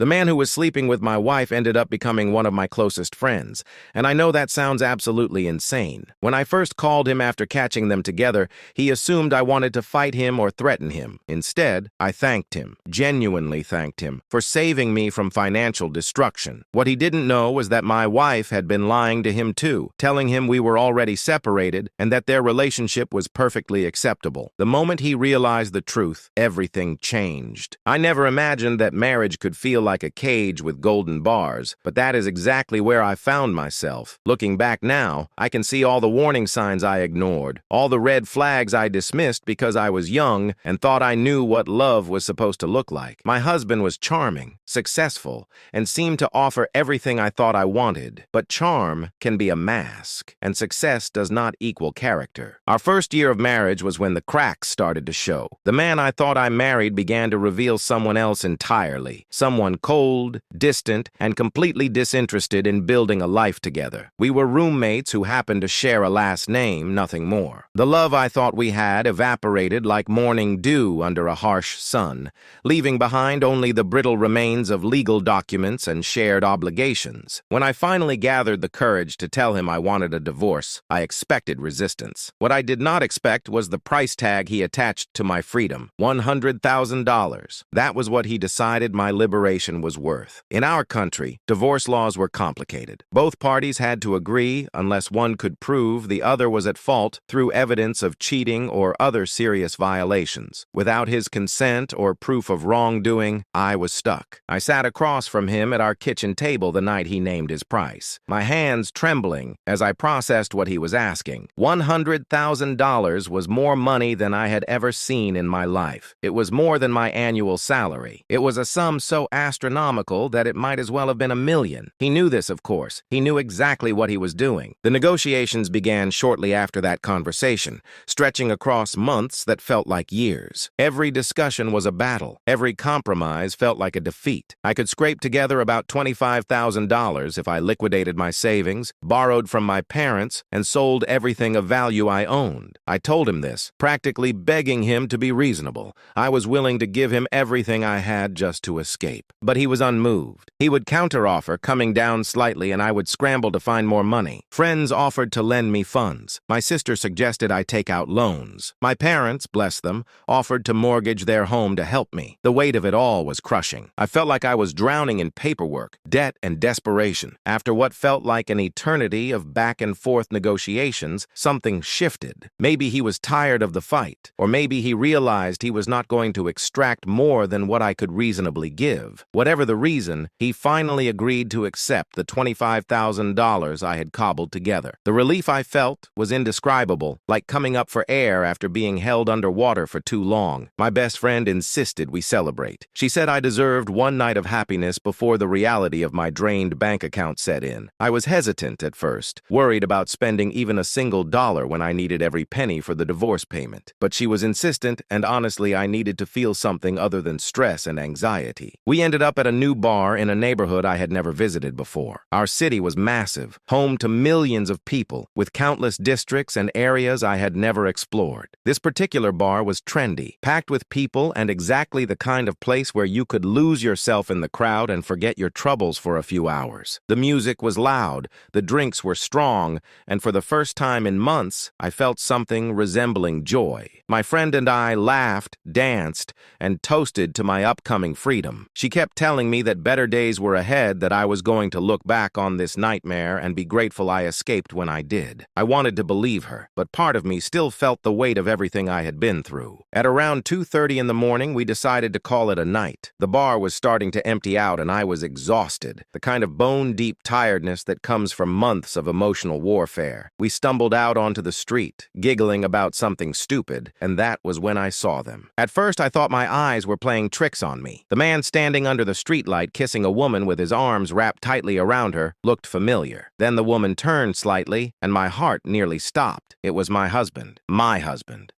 The man who was sleeping with my wife ended up becoming one of my closest friends, and I know that sounds absolutely insane. When I first called him after catching them together, he assumed I wanted to fight him or threaten him. Instead, I thanked him, genuinely thanked him, for saving me from financial destruction. What he didn't know was that my wife had been lying to him too, telling him we were already separated and that their relationship was perfectly acceptable. The moment he realized the truth, everything changed. I never imagined that marriage could feel like a cage with golden bars, but that is exactly where I found myself. Looking back now, I can see all the warning signs I ignored, all the red flags I dismissed because I was young and thought I knew what love was supposed to look like. My husband was charming, successful, and seemed to offer everything I thought I wanted. But charm can be a mask, and success does not equal character. Our first year of marriage was when the cracks started to show. The man I thought I married began to reveal someone else entirely, someone cold, distant, and completely disinterested in building a life together. We were roommates who happened to share a last name, nothing more. The love I thought we had evaporated like morning dew under a harsh sun, leaving behind only the brittle remains of legal documents and shared obligations. When I finally gathered the courage to tell him I wanted a divorce, I expected resistance. What I did not expect was the price tag he attached to my freedom, $100,000. That was what he decided my liberation was worth. In our country, divorce laws were complicated. Both parties had to agree unless one could prove the other was at fault through evidence of cheating or other serious violations. Without his consent or proof of wrongdoing, I was stuck. I sat across from him at our kitchen table the night he named his price, my hands trembling as I processed what he was asking. $100,000 was more money than I had ever seen in my life. It was more than my annual salary. It was a sum so astronomical that it might as well have been $1 million. He knew this, of course. He knew exactly what he was doing. The negotiations began shortly after that conversation, stretching across months that felt like years. Every discussion was a battle. Every compromise felt like a defeat. I could scrape together about $25,000 if I liquidated my savings, borrowed from my parents, and sold everything of value I owned. I told him this, practically begging him to be reasonable. I was willing to give him everything I had just to escape. But he was unmoved. He would counteroffer, coming down slightly, and I would scramble to find more money. Friends offered to lend me funds. My sister suggested I take out loans. My parents, bless them, offered to mortgage their home to help me. The weight of it all was crushing. I felt like I was drowning in paperwork, debt, and desperation. After what felt like an eternity of back-and-forth negotiations, something shifted. Maybe he was tired of the fight, or maybe he realized he was not going to extract more than what I could reasonably give. Whatever the reason, he finally agreed to accept the $25,000 I had cobbled together. The relief I felt was indescribable, like coming up for air after being held underwater for too long. My best friend insisted we celebrate. She said I deserved one night of happiness before the reality of my drained bank account set in. I was hesitant at first, worried about spending even a single dollar when I needed every penny for the divorce payment. But she was insistent, and honestly, I needed to feel something other than stress and anxiety. We ended up at a new bar in a neighborhood I had never visited before. Our city was massive, home to millions of people, with countless districts and areas I had never explored. This particular bar was trendy, packed with people, and exactly the kind of place where you could lose yourself in the crowd and forget your troubles for a few hours. The music was loud, the drinks were strong, and for the first time in months, I felt something resembling joy. My friend and I laughed, danced, and toasted to my upcoming freedom. She kept telling me that better days were ahead, that I was going to look back on this nightmare and be grateful I escaped when I did. I wanted to believe her, but part of me still felt the weight of everything I had been through. At around 2:30 in the morning, we decided to call it a night. The bar was starting to empty out and I was exhausted, the kind of bone-deep tiredness that comes from months of emotional warfare. We stumbled out onto the street, giggling about something stupid, and that was when I saw them. At first, I thought my eyes were playing tricks on me. The man standing under the streetlight kissing a woman with his arms wrapped tightly around her looked familiar. Then the woman turned slightly, and my heart nearly stopped. It was my husband,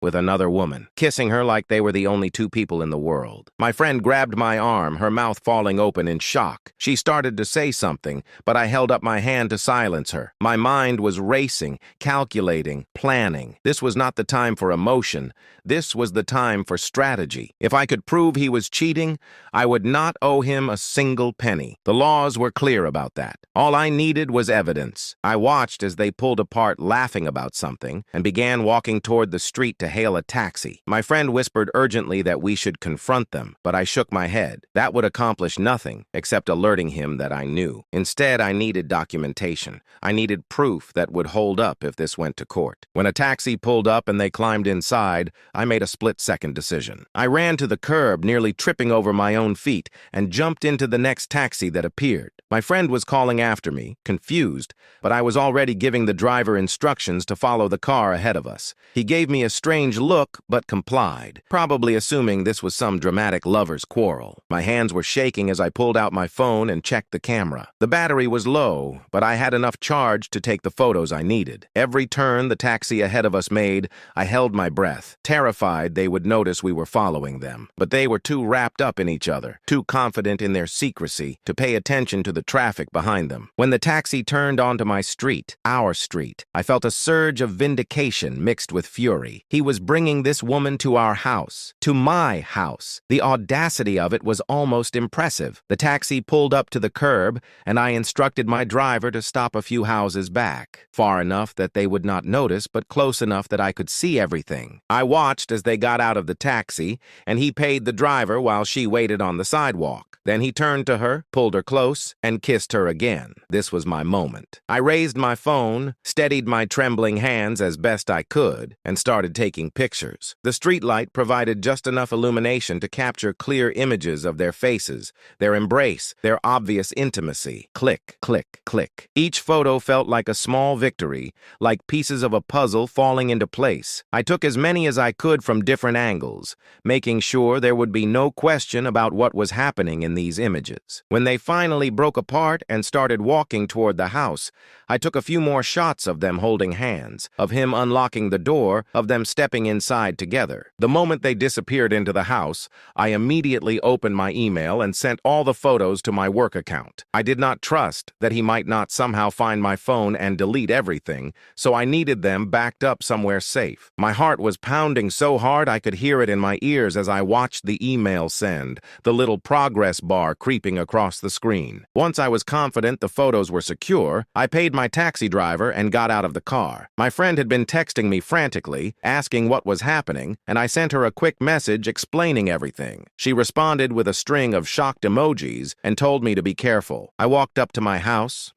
with another woman, kissing her like they were the only two people in the world. My friend grabbed my arm, her mouth falling open in shock. She started to say something, but I held up my hand to silence her. My mind was racing, calculating, planning. This was not the time for emotion. This was the time for strategy. If I could prove he was cheating, I would not owe owe him a single penny. The laws were clear about that. All I needed was evidence. I watched as they pulled apart laughing about something and began walking toward the street to hail a taxi. My friend whispered urgently that we should confront them, but I shook my head. That would accomplish nothing except alerting him that I knew. Instead, I needed documentation. I needed proof that would hold up if this went to court. When a taxi pulled up and they climbed inside, I made a split-second decision. I ran to the curb, nearly tripping over my own feet, and jumped into the next taxi that appeared. My friend was calling after me, confused, but I was already giving the driver instructions to follow the car ahead of us. He gave me a strange look, but complied, probably assuming this was some dramatic lover's quarrel. My hands were shaking as I pulled out my phone and checked the camera. The battery was low, but I had enough charge to take the photos I needed. Every turn the taxi ahead of us made, I held my breath, terrified they would notice we were following them. But they were too wrapped up in each other, too confident in their secrecy, to pay attention to the traffic behind them. When the taxi turned onto my street, our street, I felt a surge of vindication mixed with fury. He was bringing this woman to our house, to my house. The audacity of it was almost impressive. The taxi pulled up to the curb, and I instructed my driver to stop a few houses back, far enough that they would not notice, but close enough that I could see everything. I watched as they got out of the taxi, and he paid the driver while she waited on the sidewalk. Then he turned to her, pulled her close, and kissed her again. This was my moment. I raised my phone, steadied my trembling hands as best I could, and started taking pictures. The streetlight provided just enough illumination to capture clear images of their faces, their embrace, their obvious intimacy. Click, click, click. Each photo felt like a small victory, like pieces of a puzzle falling into place. I took as many as I could from different angles, making sure there would be no question about what was happening in these images. When they finally broke apart and started walking toward the house, I took a few more shots of them holding hands, of him unlocking the door, of them stepping inside together. The moment they disappeared into the house, I immediately opened my email and sent all the photos to my work account. I did not trust that he might not somehow find my phone and delete everything, so I needed them backed up somewhere safe. My heart was pounding so hard I could hear it in my ears as I watched the email send, the little progress bar creeping across the screen. Once I was confident the photos were secure, I paid my taxi driver and got out of the car. My friend had been texting me frantically, asking what was happening, and I sent her a quick message explaining everything. She responded with a string of shocked emojis and told me to be careful. I walked up to my house,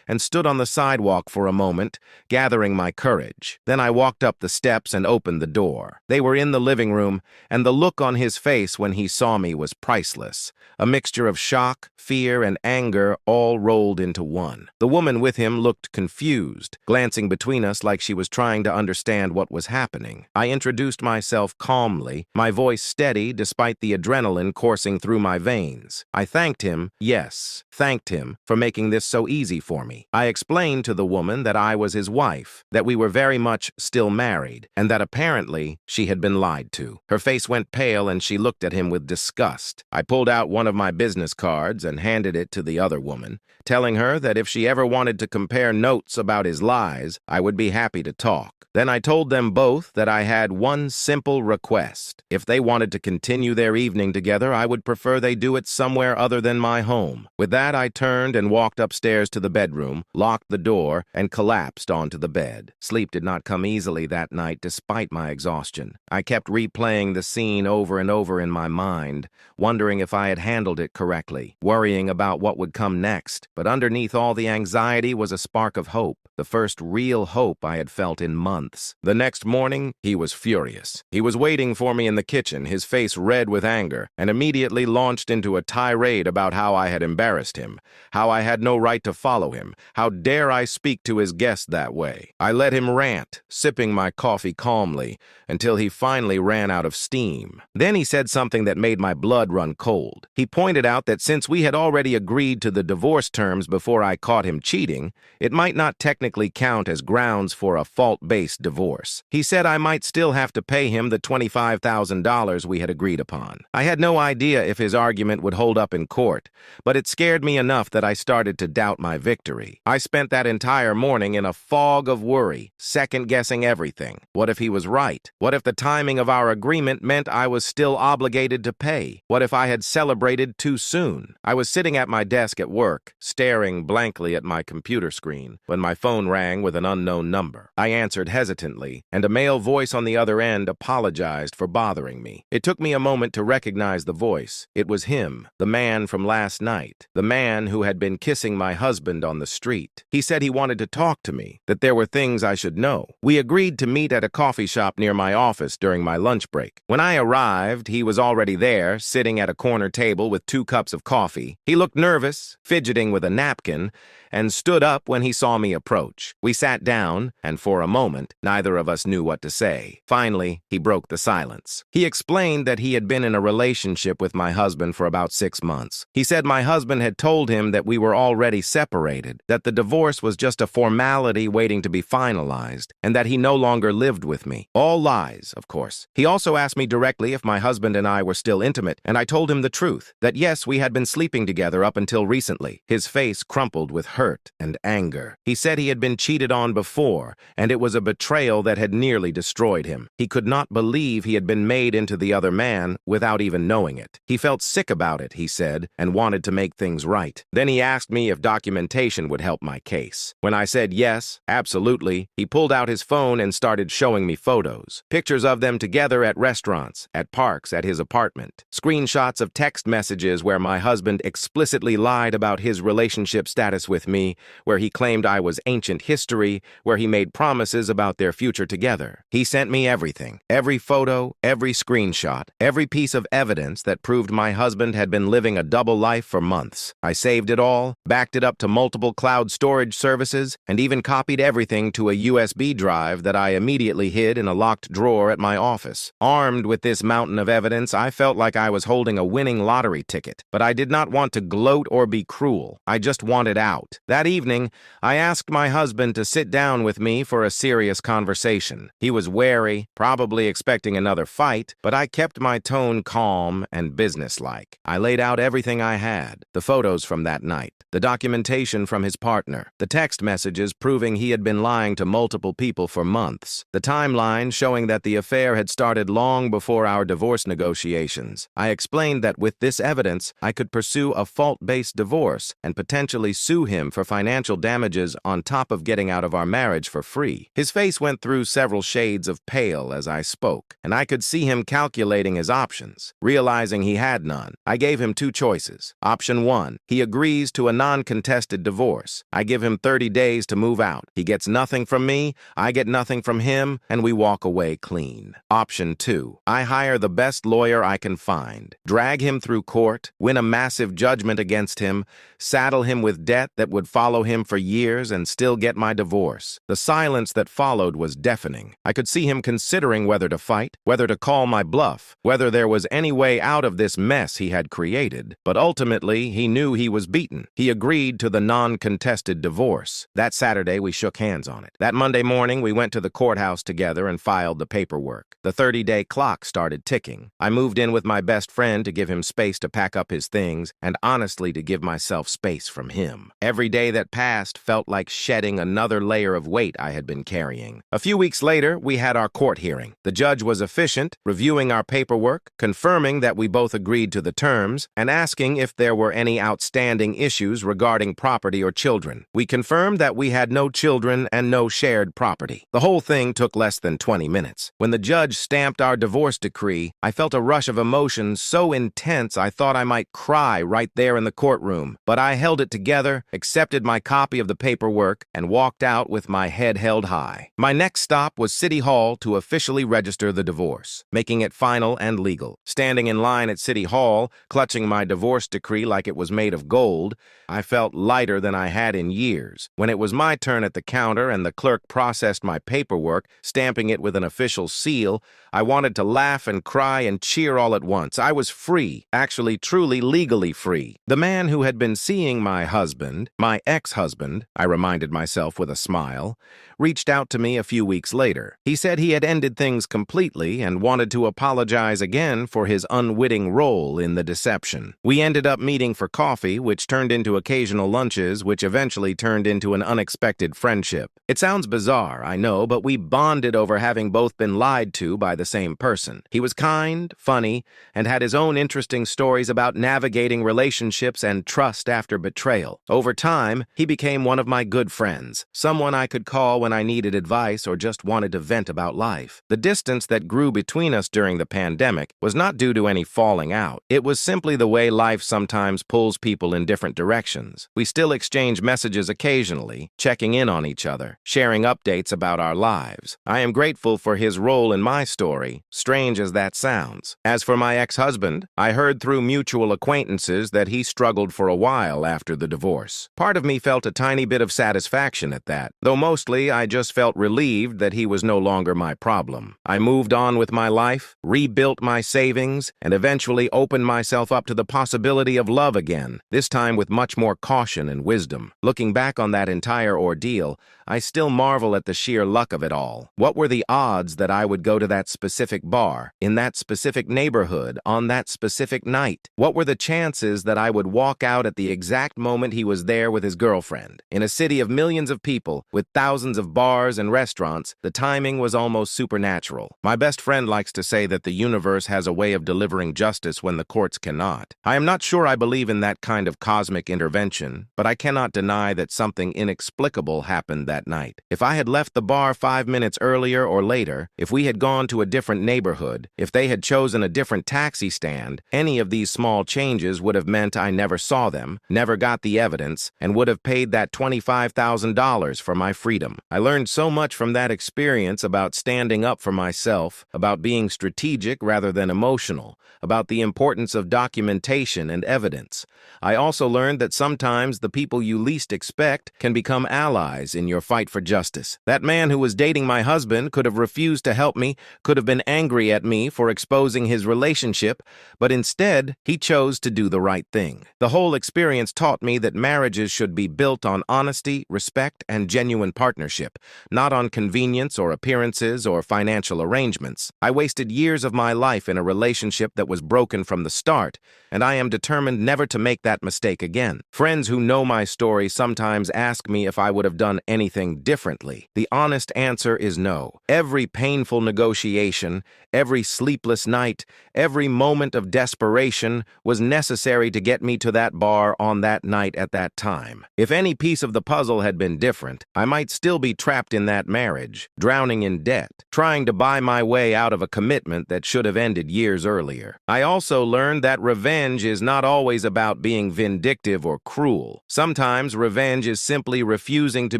and stood on the sidewalk for a moment, gathering my courage. Then I walked up the steps and opened the door. They were in the living room, and the look on his face when he saw me was priceless. A mixture of shock, fear, and anger all rolled into one. The woman with him looked confused, glancing between us like she was trying to understand what was happening. I introduced myself calmly, my voice steady despite the adrenaline coursing through my veins. I thanked him, yes, thanked him for making this so easy for me. I explained to the woman that I was his wife, that we were very much still married, and that apparently she had been lied to. Her face went pale and she looked at him with disgust. I pulled out one of my business cards and handed it to the other woman, telling her that if she ever wanted to compare notes about his lies, I would be happy to talk. Then I told them both that I had one simple request. If they wanted to continue their evening together, I would prefer they do it somewhere other than my home. With that, I turned and walked upstairs to the bedroom, locked the door, and collapsed onto the bed. Sleep did not come easily that night despite my exhaustion. I kept replaying the scene over and over in my mind, wondering if I had handled it correctly, worrying about what would come next. But underneath all the anxiety was a spark of hope, the first real hope I had felt in months. The next morning, he was furious. He was waiting for me in the kitchen, his face red with anger, and immediately launched into a tirade about how I had embarrassed him, how I had no right to follow him, how dare I speak to his guest that way. I let him rant, sipping my coffee calmly, until he finally ran out of steam. Then he said something that made my blood run cold. He pointed out that since we had already agreed to the divorce terms before I caught him cheating, it might not technically count as grounds for a fault-based divorce. He said I might still have to pay him the $25,000 we had agreed upon. I had no idea if his argument would hold up in court, but it scared me enough that I started to doubt my victory. I spent that entire morning in a fog of worry, second-guessing everything. What if he was right? What if the timing of our agreement meant I was still obligated to pay? What if I had celebrated too soon. I was sitting at my desk at work, staring blankly at my computer screen, when my phone rang with an unknown number. I answered hesitantly, and a male voice on the other end apologized for bothering me. It took me a moment to recognize the voice. It was him, the man from last night, the man who had been kissing my husband on the street. He said he wanted to talk to me, that there were things I should know. We agreed to meet at a coffee shop near my office during my lunch break. When I arrived, he was already there, sitting at a corner table with 2 cups of coffee. He looked nervous, fidgeting with a napkin, and stood up when he saw me approach. We sat down, and for a moment, neither of us knew what to say. Finally, he broke the silence. He explained that he had been in a relationship with my husband for about 6 months. He said my husband had told him that we were already separated, that the divorce was just a formality waiting to be finalized, and that he no longer lived with me. All lies, of course. He also asked me directly if my husband and I were still intimate, and I told him the truth, that yes, we had been sleeping together up until recently. His face crumpled with hurt and anger. He said he had been cheated on before, and it was a betrayal that had nearly destroyed him. He could not believe he had been made into the other man without even knowing it. He felt sick about it, he said, and wanted to make things right. Then he asked me if documentation would help my case. When I said yes, absolutely, he pulled out his phone and started showing me photos. Pictures of them together at restaurants, at parks, at his apartment. Screenshots of text messages where my husband explicitly lied about his relationship status with me, where he claimed I was ancient history, where he made promises about their future together. He sent me everything, every photo, every screenshot, every piece of evidence that proved my husband had been living a double life for months. I saved it all, backed it up to multiple cloud storage services, and even copied everything to a USB drive that I immediately hid in a locked drawer at my office. Armed with this mountain of evidence, I felt like I was holding a winning lottery ticket, but I did not want to gloat or be cruel. I just wanted out. That evening, I asked my husband to sit down with me for a serious conversation. He was wary, probably expecting another fight, but I kept my tone calm and businesslike. I laid out everything I had, the photos from that night, the documentation from his partner, the text messages proving he had been lying to multiple people for months, the timeline showing that the affair had started long before our divorce negotiations. I explained that with this evidence, I could pursue a fault-based divorce and potentially sue him for financial damages on top of getting out of our marriage for free. His face went through several shades of pale as I spoke, and I could see him calculating his options. Realizing he had none, I gave him 2 choices. Option 1, he agrees to a non-contested divorce. I give him 30 days to move out. He gets nothing from me, I get nothing from him, and we walk away clean. Option 2, I hire the best lawyer I can find, drag him through court, win a massive judgment against him, saddle him with debt that would follow him for years and still get my divorce. The silence that followed was deafening. I could see him considering whether to fight, whether to call my bluff, whether there was any way out of this mess he had created. But ultimately, he knew he was beaten. He agreed to the non-contested divorce. That Saturday, we shook hands on it. That Monday morning, we went to the courthouse together and filed the paperwork. The 30-day clock started ticking. I moved in with my best friend to give him space to pack up his things and honestly to give myself space from him. Every day that passed felt like shedding another layer of weight I had been carrying. A few weeks later, we had our court hearing. The judge was efficient, reviewing our paperwork, confirming that we both agreed to the terms, and asking if there were any outstanding issues regarding property or children. We confirmed that we had no children and no shared property. The whole thing took less than 20 minutes. When the judge stamped our divorce decree, I felt a rush of emotion so intense I thought I might cry right there in the courtroom. But I held it together, accepted my copy of the paperwork, and walked out with my head held high. My next stop was City Hall to officially register the divorce, making it final and legal. Standing in line at City Hall, clutching my divorce decree like it was made of gold, I felt lighter than I had in years. When it was my turn at the counter and the clerk processed my paperwork, stamping it with an official seal, I wanted to laugh and cry and cheer all at once. I was free, actually truly legally free. The man who had been seeing my husband, my ex-husband, I reminded myself with a smile, reached out to me a few weeks later. He said he had ended things completely and wanted to apologize again for his unwitting role in the deception. We ended up meeting for coffee, which turned into occasional lunches, which eventually turned into an unexpected friendship. It sounds bizarre, I know, but we bonded over having both been lied to by the same person. He was kind, funny, and had his own interesting interesting stories about navigating relationships and trust after betrayal. Over time, he became one of my good friends, someone I could call when I needed advice or just wanted to vent about life. The distance that grew between us during the pandemic was not due to any falling out. It was simply the way life sometimes pulls people in different directions. We still exchange messages occasionally, checking in on each other, sharing updates about our lives. I am grateful for his role in my story, strange as that sounds. As for my ex-husband, I heard through mutual acquaintances that he struggled for a while after the divorce. Part of me felt a tiny bit of satisfaction at that, though mostly I just felt relieved that he was no longer my problem. I moved on with my life, rebuilt my savings, and eventually opened myself up to the possibility of love again, this time with much more caution and wisdom. Looking back on that entire ordeal, I still marvel at the sheer luck of it all. What were the odds that I would go to that specific bar, in that specific neighborhood, on that specific night? What were the chances that I would walk out at the exact moment he was there with his girlfriend? In a city of millions of people, with thousands of bars and restaurants, the timing was almost supernatural. My best friend likes to say that the universe has a way of delivering justice when the courts cannot. I am not sure I believe in that kind of cosmic intervention, but I cannot deny that something inexplicable happened that night. If I had left the bar 5 minutes earlier or later, if we had gone to a different neighborhood, if they had chosen a different taxi stand, any of these small changes would have meant I never saw them, never got the evidence, and would have paid that $25,000 for my freedom. I learned so much from that experience about standing up for myself, about being strategic rather than emotional, about the importance of documentation and evidence. I also learned that sometimes the people you least expect can become allies in your fight for justice. That man who was dating my husband could have refused to help me, could have been angry at me for exposing his relationship, but instead, he chose to do the right thing. The whole experience taught me that marriages should be built on honesty, respect, and genuine partnership, not on convenience or appearances or financial arrangements. I wasted years of my life in a relationship that was broken from the start, and I am determined never to make that mistake again. Friends who know my story sometimes ask me if I would have done anything differently. The honest answer is no. Every painful negotiation, every sleepless night, every moment of desperation was necessary to get me to that bar on that night at that time. If any piece of the puzzle had been different, I might still be trapped in that marriage, drowning in debt, trying to buy my way out of a commitment that should have ended years earlier. I also learned that revenge is not always about being vindictive or cruel. Sometimes revenge is simply refusing to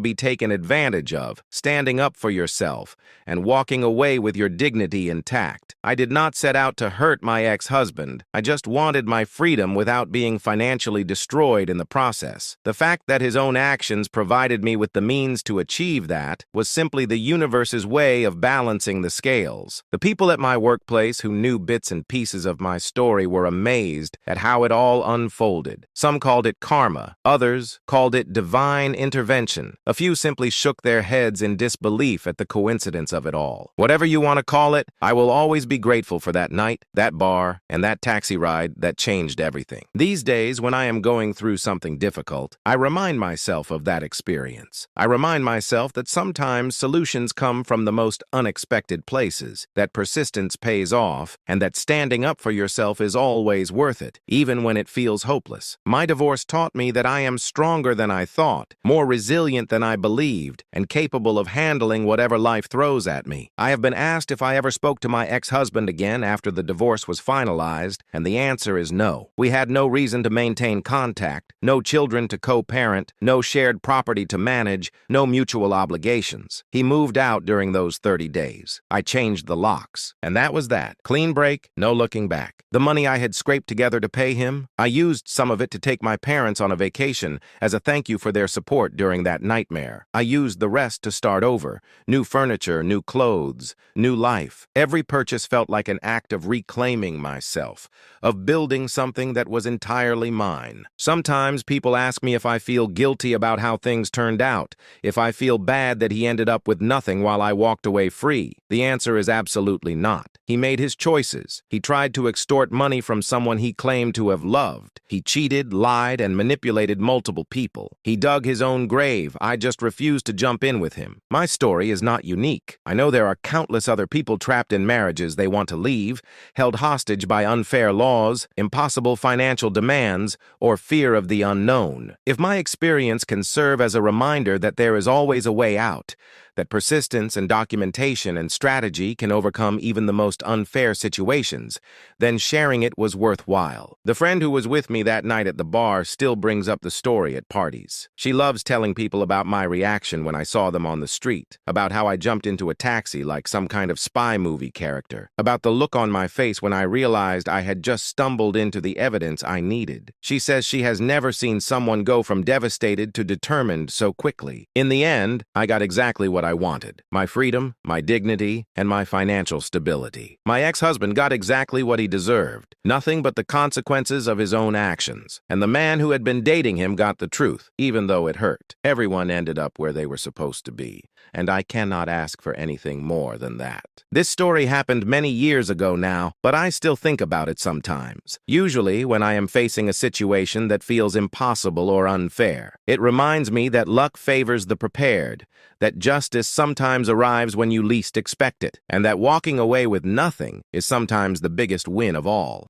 be taken advantage of, standing up for yourself, and walking away with your dignity intact. I did not set out to hurt my ex-husband. I just wanted my freedom without being financially destroyed in the process. The fact that his own actions provided me with the means to achieve that was simply the universe's way of balancing the scales. The people at my workplace who knew bits and pieces of my story were amazed at how it all unfolded. Some called it karma. Others called it divine intervention. A few simply shook their heads in disbelief at the coincidence of it all. Whatever you want to call it, I will always be grateful for that night, that bar, and that taxi ride that changed everything. These days, when I am going through something difficult, I remind myself of that experience. I remind myself that sometimes solutions come from the most unexpected places, that persistence pays off, and that standing up for yourself is always worth it, even when it feels hopeless. My divorce taught me that I am stronger than I thought, more resilient than I believed, and capable of handling whatever life throws at me. I have been asked if I ever spoke to my ex-husband again after the divorce was finalized, and the answer is no. We had no reason to maintain contact, no children to co-parent, no shared property to manage, no mutual obligations. He moved out during those 30 days. I changed the locks, and that was that. Clean break, no looking back. The money I had scraped together to pay him, I used some of it to take my parents on a vacation as a thank you for their support during that nightmare. I used the rest to start over. New furniture, new clothes, new life. Every purchase felt like an act of reclaiming myself, of building something that was entirely mine. Sometimes people ask me if I feel guilty about how things turned out, if I feel bad that he ended up with nothing while I walked away free. The answer is absolutely not. He made his choices. He tried to extort money from someone he claimed to have loved. He cheated, lied, and manipulated multiple people. He dug his own grave. I just refused refused to jump in with him. My story is not unique. I know there are countless other people trapped in marriages they want to leave, held hostage by unfair laws, impossible financial demands, or fear of the unknown. If my experience can serve as a reminder that there is always a way out, that persistence and documentation and strategy can overcome even the most unfair situations, then sharing it was worthwhile. The friend who was with me that night at the bar still brings up the story at parties. She loves telling people about my reaction when I saw them on the street, about how I jumped into a taxi like some kind of spy movie character, about the look on my face when I realized I had just stumbled into the evidence I needed. She says she has never seen someone go from devastated to determined so quickly. In the end, I got exactly what I wanted: my freedom, my dignity, and my financial stability. My ex-husband got exactly what he deserved, nothing but the consequences of his own actions. And the man who had been dating him got the truth, even though it hurt. Everyone ended up where they were supposed to be, and I cannot ask for anything more than that. This story happened many years ago now, but I still think about it sometimes. Usually when I am facing a situation that feels impossible or unfair. It reminds me that luck favors the prepared, that justice sometimes arrives when you least expect it, and that walking away with nothing is sometimes the biggest win of all.